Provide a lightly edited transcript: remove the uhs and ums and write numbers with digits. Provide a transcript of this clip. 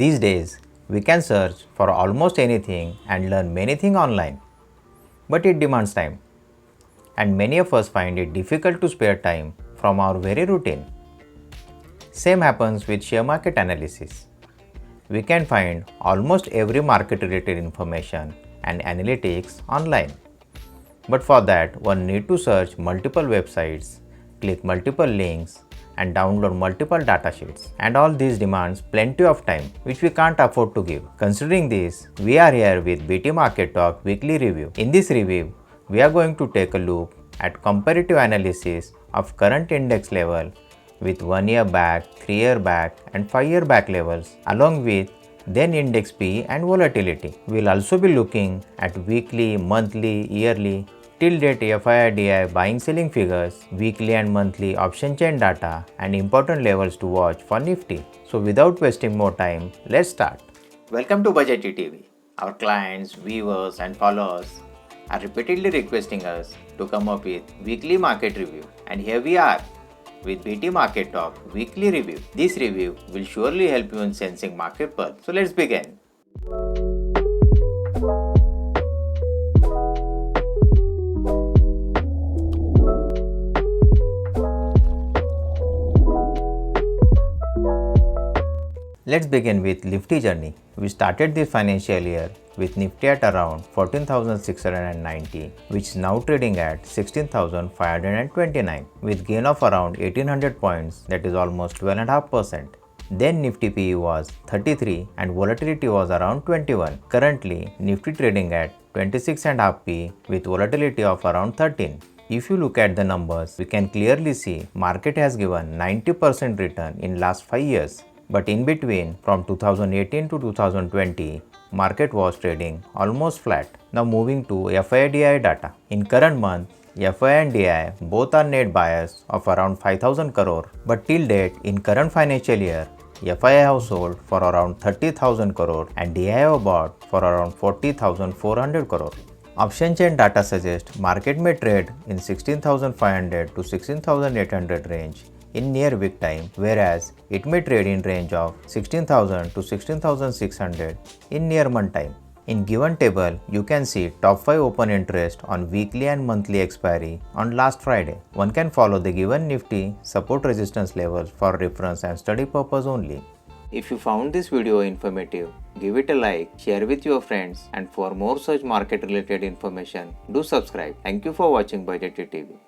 These days, we can search for almost anything and learn many things online. But it demands time. And many of us find it difficult to spare time from our very routine. Same happens with share market analysis. We can find almost every market related information and analytics online. But for that, one need to search multiple websites, click multiple links, and download multiple datasheets. And all these demands plenty of time, which we can't afford to give. Considering this, we are here with BT Market Talk Weekly Review. In this review, we are going to take a look at comparative analysis of current index level with 1 year back, 3 year back, and 5 year back levels, along with then index P and volatility. We'll also be looking at weekly, monthly, yearly, till date FII-DII buying selling figures, weekly and monthly option chain data, and important levels to watch for Nifty. So without wasting more time, let's start. Welcome to Budgetree TV. Our clients, viewers, and followers are repeatedly requesting us to come up with weekly market review, and here we are with BT Market Talk Weekly Review. This review will surely help you in sensing market pulse. So let's begin. Let's begin with Nifty journey. We started this financial year with Nifty at around 14,690, which is now trading at 16,529 with gain of around 1800 points, that is almost 12.5%. Then Nifty PE was 33 and volatility was around 21. Currently, Nifty trading at 26.5 PE with volatility of around 13. If you look at the numbers, we can clearly see market has given 90% return in last 5 years. But in between, from 2018 to 2020, market was trading almost flat. Now moving to FII-DII data. In current month, FII and DI both are net buyers of around 5,000 crore. But till date, in current financial year, FII have sold for around 30,000 crore and DI have bought for around 40,400 crore. Option chain data suggests market may trade in 16,500 to 16,800 range in near week time, whereas it may trade in range of 16,000 to 16,600 in near month time. In given table, you can see top 5 open interest on weekly and monthly expiry on last Friday. One can follow the given Nifty support resistance levels for reference and study purpose only. If you found this video informative, give it a like, share with your friends, and for more such market related information, do subscribe. Thank you for watching Budgetree TV.